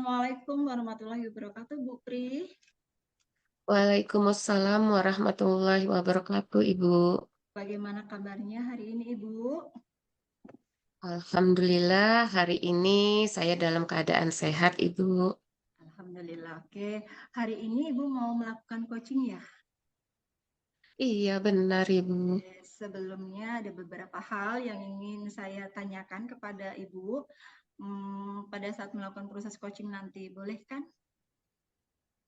Assalamualaikum warahmatullahi wabarakatuh, Bu Pri. Waalaikumsalam warahmatullahi wabarakatuh, Ibu. Bagaimana kabarnya hari ini, Ibu? Alhamdulillah, hari ini saya dalam keadaan sehat, Ibu. Alhamdulillah. Oke, hari ini Ibu mau melakukan coaching ya? Iya, benar, Ibu. Sebelumnya ada beberapa hal yang ingin saya tanyakan kepada Ibu pada saat melakukan proses coaching nanti. Boleh kan?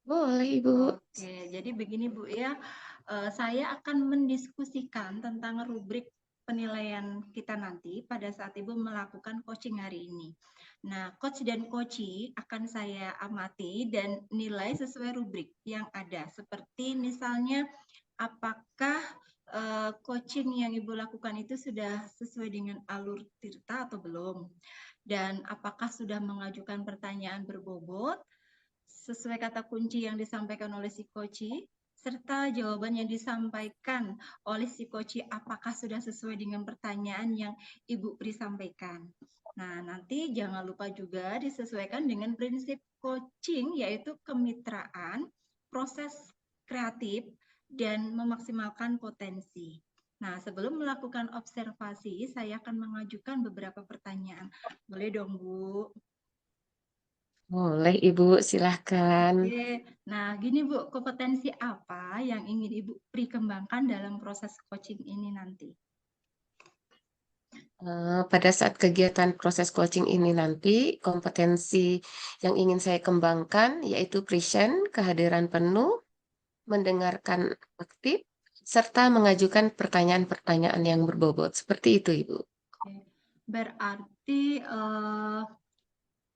Boleh, Ibu. Oke, jadi begini Bu ya, saya akan mendiskusikan tentang rubrik penilaian kita nanti pada saat Ibu melakukan coaching hari ini. Nah, coach dan coachee akan saya amati dan nilai sesuai rubrik yang ada. Seperti misalnya, apakah coaching yang Ibu lakukan itu sudah sesuai dengan alur Tirta atau belum? Dan apakah sudah mengajukan pertanyaan berbobot sesuai kata kunci yang disampaikan oleh si coach, serta jawaban yang disampaikan oleh si coach apakah sudah sesuai dengan pertanyaan yang Ibu Pri sampaikan. Nah, nanti jangan lupa juga disesuaikan dengan prinsip coaching, yaitu kemitraan, proses kreatif, dan memaksimalkan potensi. Nah, sebelum melakukan observasi, saya akan mengajukan beberapa pertanyaan. Boleh dong, Bu? Boleh, Ibu, silahkan. Oke, nah gini Bu, kompetensi apa yang ingin Ibu Pri kembangkan dalam proses coaching ini nanti? Pada saat kegiatan proses coaching ini nanti, kompetensi yang ingin saya kembangkan yaitu present, kehadiran penuh, mendengarkan aktif, serta mengajukan pertanyaan-pertanyaan yang berbobot. Seperti itu, Ibu. Oke. Berarti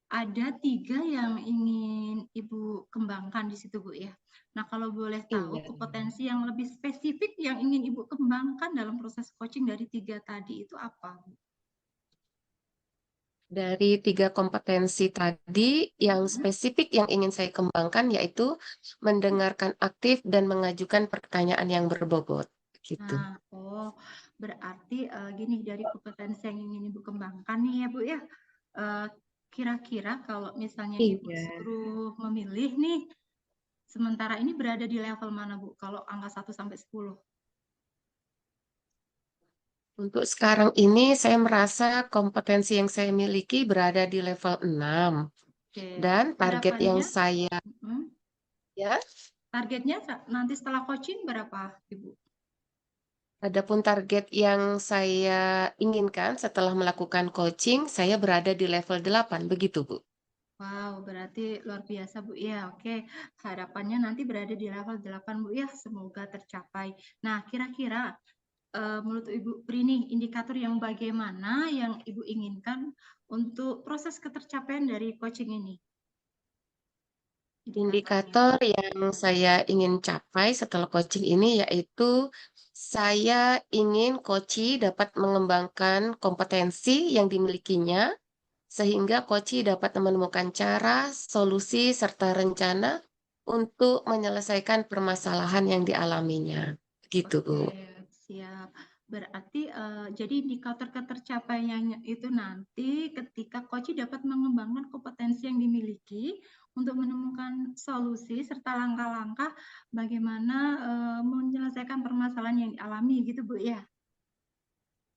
ada 3 yang ingin Ibu kembangkan di situ Bu ya. Nah kalau boleh tahu Iya. kompetensi yang lebih spesifik yang ingin Ibu kembangkan dalam proses coaching dari 3 tadi itu apa Bu? Dari 3 kompetensi tadi, yang spesifik yang ingin saya kembangkan yaitu mendengarkan aktif dan mengajukan pertanyaan yang berbobot. Gitu. Nah, berarti gini dari kompetensi yang ingin Ibu kembangkan nih ya Bu ya. Eh, Kira-kira kalau misalnya Ibu Iya. suruh memilih nih, sementara ini berada di level mana Bu? Kalau angka 1 sampai 10. Untuk sekarang ini saya merasa kompetensi yang saya miliki berada di level 6. Oke, Dan target yang harapannya, saya ya, targetnya nanti setelah coaching berapa Ibu? adapun target yang saya inginkan setelah melakukan coaching, saya berada di level 8, begitu, Bu. Wow, berarti luar biasa Bu ya. Oke, harapannya nanti berada di level 8 Bu ya. Semoga tercapai. Nah, kira-kira menurut Ibu Pri nih, indikator yang bagaimana yang Ibu inginkan untuk proses ketercapaian dari coaching ini? Indikatornya. Indikator yang saya ingin capai setelah coaching ini yaitu saya ingin coach dapat mengembangkan kompetensi yang dimilikinya sehingga coach dapat menemukan cara, solusi, serta rencana untuk menyelesaikan permasalahan yang dialaminya. Gitu, Bu. Oke, siap. Berarti jadi indikator ketercapaiannya itu nanti ketika coach dapat mengembangkan kompetensi yang dimiliki untuk menemukan solusi serta langkah-langkah bagaimana menyelesaikan permasalahan yang dialami gitu Bu ya.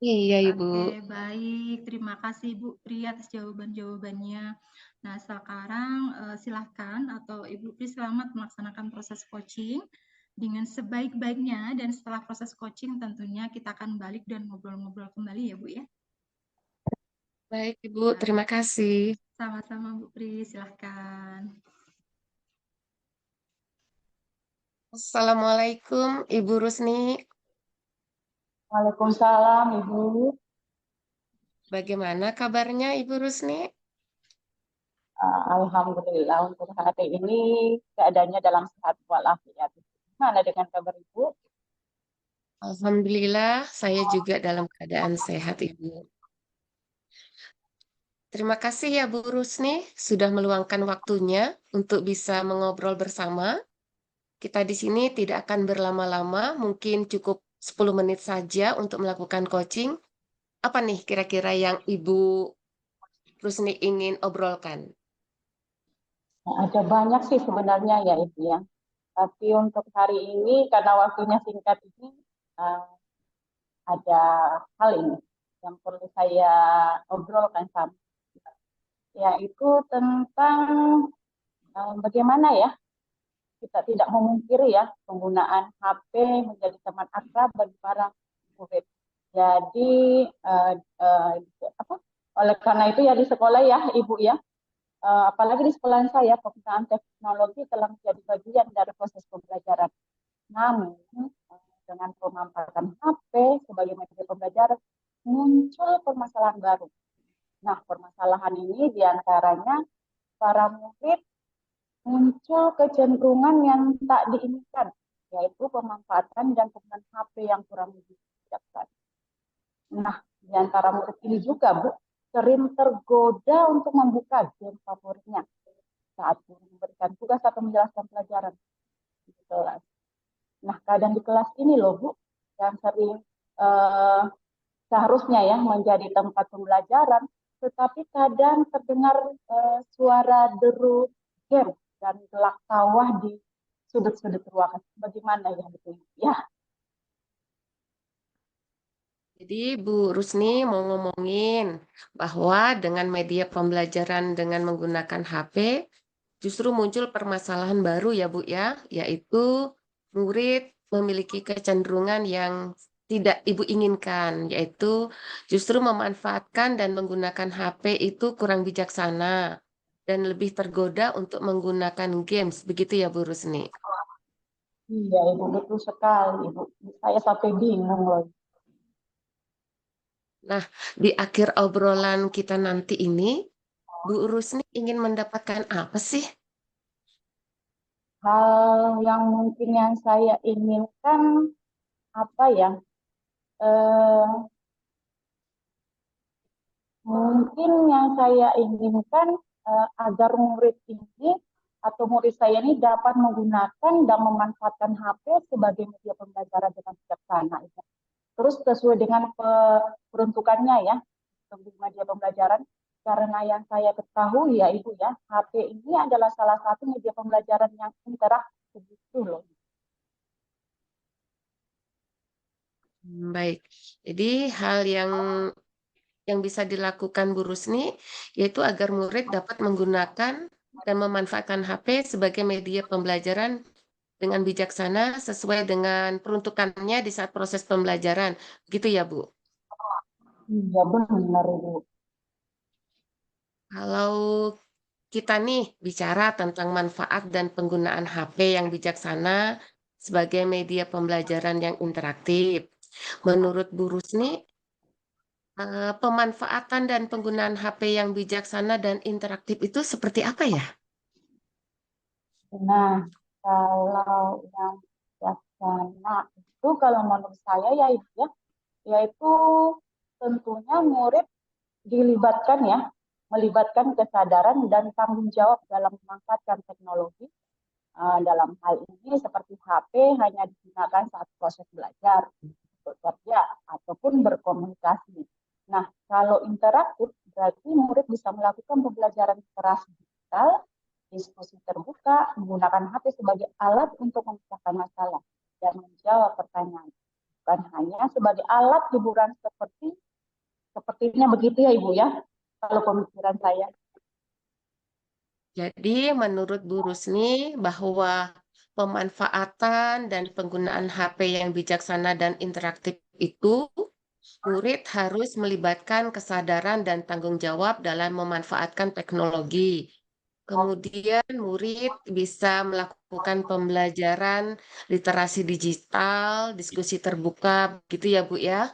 Iya, Ibu. Oke, baik. Terima kasih Bu Pri atas jawaban-jawabannya. Nah, sekarang silahkan atau Ibu Pri selamat melaksanakan proses coaching dengan sebaik-baiknya dan setelah proses coaching tentunya kita akan balik dan ngobrol-ngobrol kembali ya Bu ya. Baik, Ibu. Baik, Terima kasih. sama-sama Bu Pri, silahkan. Assalamualaikum, Ibu Rusni. Waalaikumsalam, Ibu. Bagaimana kabarnya, Ibu Rusni? Alhamdulillah untuk hari ini keadaannya dalam sehat walafiat. Gimana dengan kabar Ibu? Alhamdulillah, saya juga dalam keadaan sehat, Ibu. Terima kasih ya, Bu Rusni, sudah meluangkan waktunya untuk bisa mengobrol bersama. Kita di sini tidak akan berlama-lama, mungkin cukup 10 menit saja untuk melakukan coaching. Apa nih kira-kira yang Ibu Rusni ingin obrolkan? Nah, ada banyak sih sebenarnya ya Ibu ya. Tapi untuk hari ini karena waktunya singkat ini eh, ada hal ini yang perlu saya obrolkan sama, yaitu tentang bagaimana ya kita tidak memungkiri ya penggunaan HP menjadi teman akrab bagi para murid. Jadi eh, eh, apa? Oleh karena itu ya di sekolah ya Ibu ya, apalagi di sekolah saya penggunaan teknologi telah menjadi bagian dari proses pembelajaran. Namun dengan pemanfaatan HP sebagai media pembelajaran muncul permasalahan baru. Nah, permasalahan ini diantaranya para murid muncul kecenderungan yang tak diinginkan, yaitu pemanfaatan dan penggunaan HP yang kurang bijaksana. Nah, di antara murid ini juga, Bu, sering tergoda untuk membuka game favoritnya saat guru memberikan tugas atau menjelaskan pelajaran di kelas. Nah, kadang di kelas ini loh, Bu, yang sering eh, seharusnya ya menjadi tempat pembelajaran, tetapi kadang terdengar suara deru game dan gelak tawa di sudut-sudut ruangan. Bagaimana ya betul? Ya, Jadi Bu Rusni mau ngomongin bahwa dengan media pembelajaran dengan menggunakan HP justru muncul permasalahan baru ya Bu ya, yaitu murid memiliki kecenderungan yang tidak Ibu inginkan, yaitu justru memanfaatkan dan menggunakan HP itu kurang bijaksana dan lebih tergoda untuk menggunakan games, begitu ya Bu Rusni? iya Ibu, betul sekali Ibu. Saya sampai bingung loh. Nah, di akhir obrolan kita nanti ini, Bu Rusni ingin mendapatkan apa sih? Hal yang mungkin yang saya inginkan apa ya? Eh, Mungkin yang saya inginkan agar murid ini atau murid saya ini dapat menggunakan dan memanfaatkan HP sebagai media pembelajaran dengan bijaksana. Terus sesuai dengan peruntukannya ya, untuk media pembelajaran. Karena yang saya ketahui ya Ibu ya, HP ini adalah salah satu media pembelajaran yang interaktif gitu loh. Baik, jadi hal yang bisa dilakukan Bu Rusni yaitu agar murid dapat menggunakan dan memanfaatkan HP sebagai media pembelajaran dengan bijaksana sesuai dengan peruntukannya di saat proses pembelajaran. Gitu ya, Bu? Iya benar Ibu. Kalau kita nih bicara tentang manfaat dan penggunaan HP yang bijaksana sebagai media pembelajaran yang interaktif. Menurut Bu Rusni, pemanfaatan dan penggunaan HP yang bijaksana dan interaktif itu seperti apa ya? Nah, kalau yang bijaksana itu kalau menurut saya ya Ibu ya, yaitu tentunya murid dilibatkan ya, melibatkan kesadaran dan tanggung jawab dalam memanfaatkan teknologi. Dalam hal ini seperti HP hanya digunakan saat proses belajar, bekerja, ataupun berkomunikasi. Nah, kalau interaktif berarti murid bisa melakukan pembelajaran literasi digital, diskusi terbuka, menggunakan HP sebagai alat untuk memecahkan masalah dan menjawab pertanyaan. Bukan hanya sebagai alat hiburan sepertinya begitu ya Ibu ya, kalau pemikiran saya. Jadi menurut Bu Rusni bahwa pemanfaatan dan penggunaan HP yang bijaksana dan interaktif itu murid harus melibatkan kesadaran dan tanggung jawab dalam memanfaatkan teknologi. Kemudian murid bisa melakukan pembelajaran literasi digital, diskusi terbuka, gitu ya Bu ya.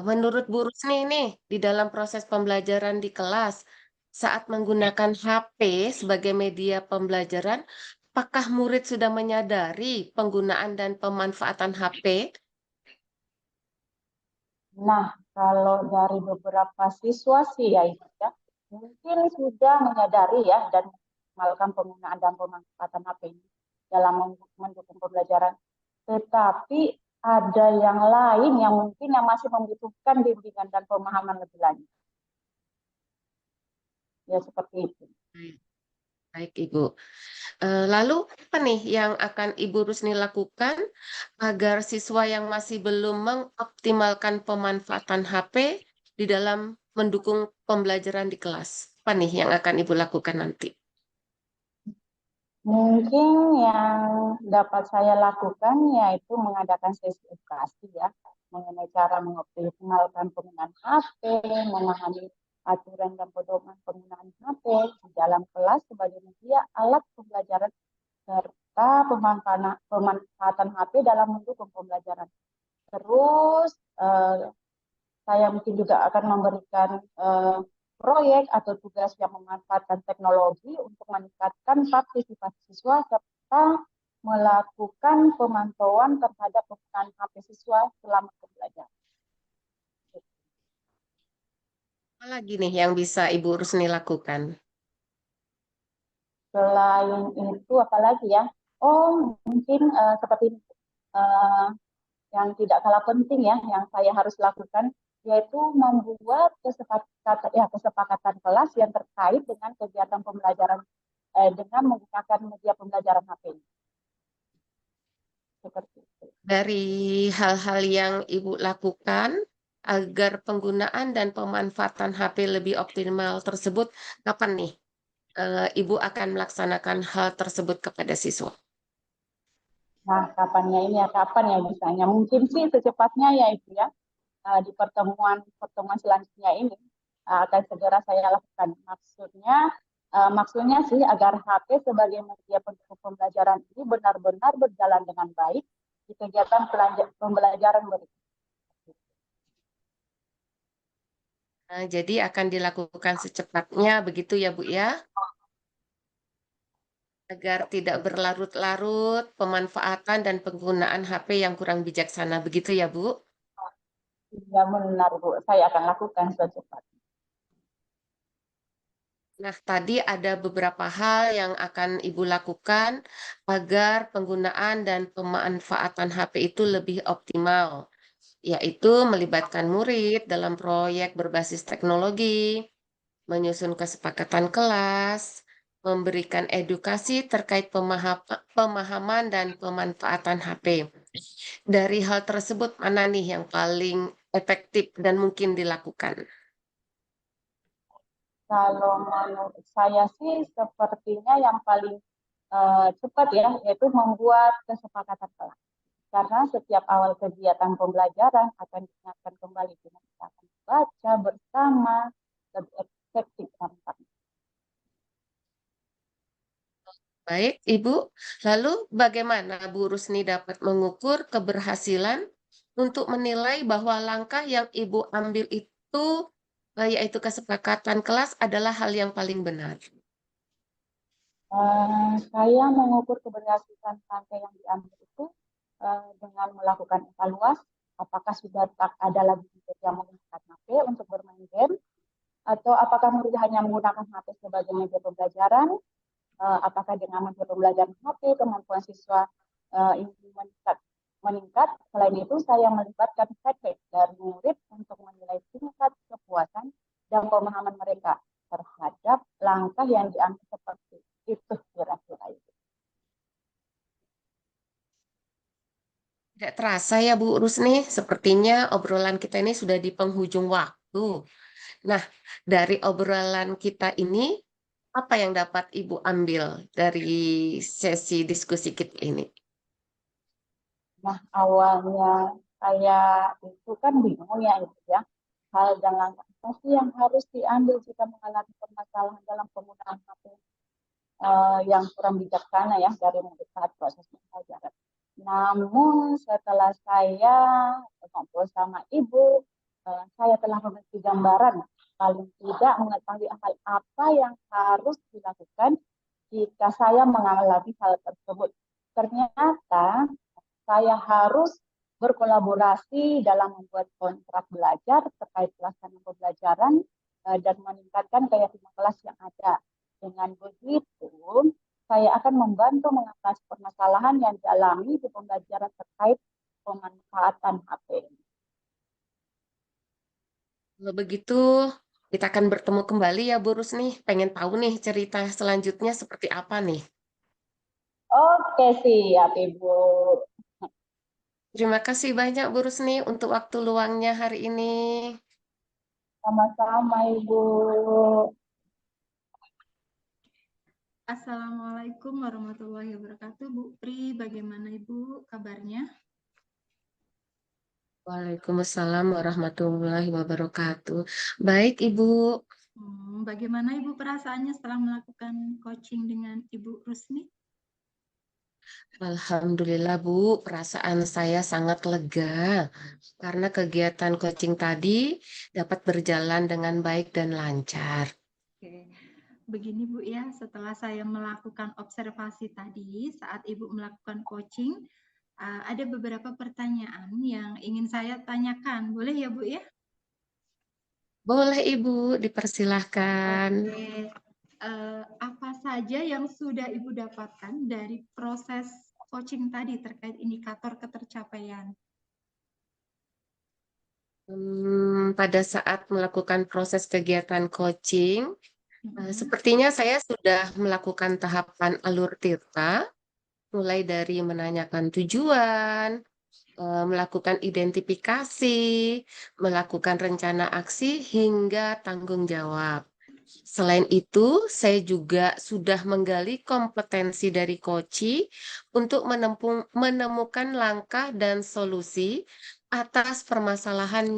Menurut Bu Rusni nih, di dalam proses pembelajaran di kelas, saat menggunakan HP sebagai media pembelajaran, apakah murid sudah menyadari penggunaan dan pemanfaatan HP? Nah, kalau dari beberapa siswa sih ya Ibu ya, mungkin sudah menyadari ya dan melakukan penggunaan dan pemanfaatan HP ini dalam mendukung pembelajaran. Tetapi ada yang lain yang mungkin yang masih membutuhkan bimbingan dan pemahaman lebih lanjut. Ya seperti itu. Baik, Ibu. Lalu apa nih yang akan Ibu Rusni lakukan agar siswa yang masih belum mengoptimalkan pemanfaatan HP di dalam mendukung pembelajaran di kelas? Apa nih yang akan Ibu lakukan nanti? Mungkin yang dapat saya lakukan yaitu mengadakan sesi edukasi ya, mengenai cara mengoptimalkan penggunaan HP, memahami aturan dan pedoman penggunaan HP di dalam kelas sebagai media alat pembelajaran serta pemanfaatan HP dalam mendukung pembelajaran. Terus saya mungkin juga akan memberikan proyek atau tugas yang memanfaatkan teknologi untuk meningkatkan partisipasi siswa serta melakukan pemantauan terhadap penggunaan HP siswa selama pembelajaran. Apa lagi nih yang bisa Ibu Rusni lakukan? Selain itu, apalagi ya? Oh, mungkin seperti yang tidak kalah penting ya, yang saya harus lakukan, yaitu membuat kesepakatan kelas yang terkait dengan kegiatan pembelajaran dengan menggunakan media pembelajaran HP. Seperti itu. Dari hal-hal yang Ibu lakukan agar penggunaan dan pemanfaatan HP lebih optimal tersebut, kapan nih Ibu akan melaksanakan hal tersebut kepada siswa? Nah, kapannya ini ya, kapan ya bisanya? Mungkin sih secepatnya ya itu ya, di pertemuan selanjutnya ini akan segera saya lakukan. Maksudnya sih agar HP sebagai media pendukung pembelajaran ini benar-benar berjalan dengan baik di kegiatan pembelajaran berikut. Nah, jadi akan dilakukan secepatnya begitu ya Bu ya, agar tidak berlarut-larut pemanfaatan dan penggunaan HP yang kurang bijaksana begitu ya Bu. Ya benar Bu, saya akan lakukan secepatnya. Nah, tadi ada beberapa hal yang akan Ibu lakukan agar penggunaan dan pemanfaatan HP itu lebih optimal, yaitu melibatkan murid dalam proyek berbasis teknologi, menyusun kesepakatan kelas, memberikan edukasi terkait pemahaman dan pemanfaatan HP. Dari hal tersebut, mana nih yang paling efektif dan mungkin dilakukan? Kalau menurut saya sih sepertinya yang paling cepat ya, yaitu membuat kesepakatan kelas. Karena setiap awal kegiatan pembelajaran akan diingatkan kembali dengan kita akan baca bersama, lebih efektif dampaknya. Baik, Ibu. Lalu bagaimana Bu Rusni dapat mengukur keberhasilan untuk menilai bahwa langkah yang Ibu ambil itu, yaitu kesepakatan kelas, adalah hal yang paling benar? Saya mengukur keberhasilan langkah yang diambil itu dengan melakukan evaluasi, apakah sudah tak ada lagi murid yang menggunakan HP untuk bermain game, atau apakah murid hanya menggunakan HP sebagai media pembelajaran, apakah dengan media pembelajaran HP kemampuan siswa ini meningkat. Selain itu, saya melibatkan feedback dari murid untuk menilai tingkat kepuasan dan pemahaman mereka terhadap langkah yang diambil seperti itu kira-kira itu. Tidak terasa ya Bu Rusni, sepertinya obrolan kita ini sudah di penghujung waktu. Nah, dari obrolan kita ini, apa yang dapat Ibu ambil dari sesi diskusi kita ini? Nah, awalnya saya itu kan bingung ya itu ya. Hal dan langkah apa sih yang harus diambil jika mengalami permasalahan dalam penggunaan HP yang kurang bijaksana ya dari murid saat proses pembelajaran. Namun setelah saya ngobrol sama ibu, saya telah memiliki gambaran paling tidak mengetahui hal apa yang harus dilakukan jika saya mengalami hal tersebut. Ternyata saya harus berkolaborasi dalam membuat kontrak belajar terkait pelaksanaan pembelajaran dan meningkatkan keyakinan kelas yang ada. Dengan begitu, saya akan membantu mengatasi permasalahan yang dialami di pembelajaran terkait pemanfaatan HP. Kalau begitu, Kita akan bertemu kembali ya Bu Rusni. Pengen tahu nih cerita selanjutnya seperti apa nih. Oke, siap Ibu. Terima kasih banyak Bu Rusni untuk waktu luangnya hari ini. Sama-sama Ibu. Assalamualaikum warahmatullahi wabarakatuh. Bu Pri, bagaimana Ibu kabarnya? Waalaikumsalam warahmatullahi wabarakatuh. Baik Ibu. Bagaimana Ibu perasaannya setelah melakukan coaching dengan Ibu Rusni? Alhamdulillah Bu, perasaan saya sangat lega karena kegiatan coaching tadi dapat berjalan dengan baik dan lancar. Oke. Begini Bu ya, setelah saya melakukan observasi tadi saat Ibu melakukan coaching, ada beberapa pertanyaan yang ingin saya tanyakan. Boleh ya Bu ya? Boleh Ibu, dipersilahkan. Oke. Apa saja yang sudah Ibu dapatkan dari proses coaching tadi terkait indikator ketercapaian? Pada saat melakukan proses kegiatan coaching, Mhm. sepertinya saya sudah melakukan tahapan alur tirta, mulai dari menanyakan tujuan, melakukan identifikasi, melakukan rencana aksi, hingga tanggung jawab. Selain itu, saya juga sudah menggali kompetensi dari Koci untuk menemukan langkah dan solusi atas permasalahan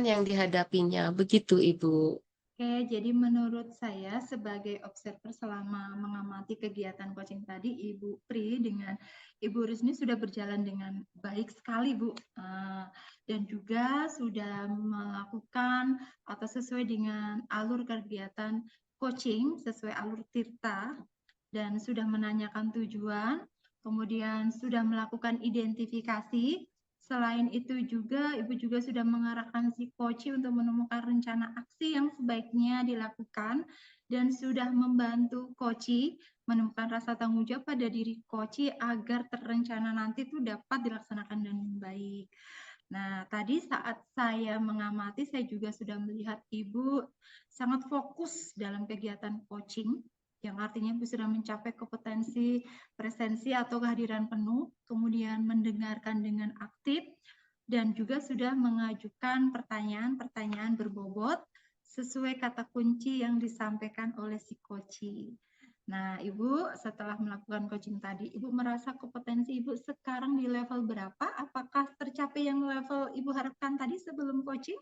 yang dihadapinya. Begitu, Ibu. Oke, jadi menurut saya sebagai observer selama mengamati kegiatan coaching tadi, Ibu Pri dengan Ibu Rusni sudah berjalan dengan baik sekali, Bu. Dan juga sudah melakukan atau sesuai dengan alur kegiatan coaching, sesuai alur tirta, dan sudah menanyakan tujuan, kemudian sudah melakukan identifikasi. Selain itu juga, Ibu juga sudah mengarahkan si coach untuk menemukan rencana aksi yang sebaiknya dilakukan dan sudah membantu coach menemukan rasa tanggung jawab pada diri coach agar terencana nanti itu dapat dilaksanakan dengan baik. Nah, tadi saat saya mengamati, saya juga sudah melihat Ibu sangat fokus dalam kegiatan coaching, yang artinya Ibu sudah mencapai kompetensi presensi atau kehadiran penuh, kemudian mendengarkan dengan aktif, dan juga sudah mengajukan pertanyaan-pertanyaan berbobot sesuai kata kunci yang disampaikan oleh si coach. Nah, Ibu setelah melakukan coaching tadi, Ibu merasa kompetensi Ibu sekarang di level berapa? Apakah tercapai yang level Ibu harapkan tadi sebelum coaching?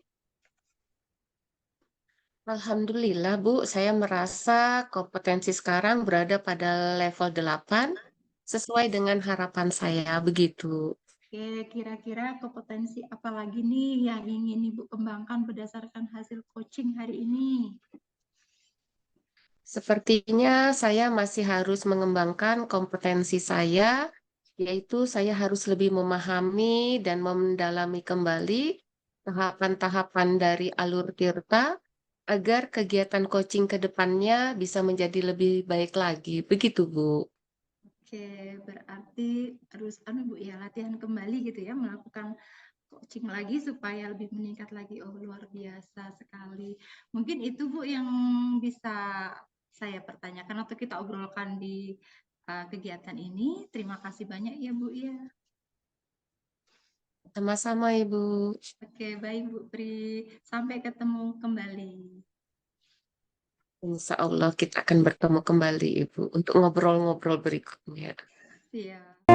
Alhamdulillah, Bu, saya merasa kompetensi sekarang berada pada level 8 sesuai dengan harapan saya. Begitu. Oke, kira-kira kompetensi apa lagi nih yang ingin Ibu kembangkan berdasarkan hasil coaching hari ini? Sepertinya saya masih harus mengembangkan kompetensi saya, yaitu saya harus lebih memahami dan mendalami kembali tahapan-tahapan dari alur tirta agar kegiatan coaching ke depannya bisa menjadi lebih baik lagi. Begitu, Bu. Oke, berarti harus Bu ya latihan kembali gitu ya, melakukan coaching lagi supaya lebih meningkat lagi. Oh, luar biasa sekali. Mungkin itu Bu yang bisa saya pertanyakan atau kita obrolkan di kegiatan ini. Terima kasih banyak ya Bu ya. Sama-sama, Ibu. Oke, baik Bu Pri. Sampai ketemu kembali. Insya Allah kita akan bertemu kembali, Ibu, untuk ngobrol-ngobrol berikutnya. Siap.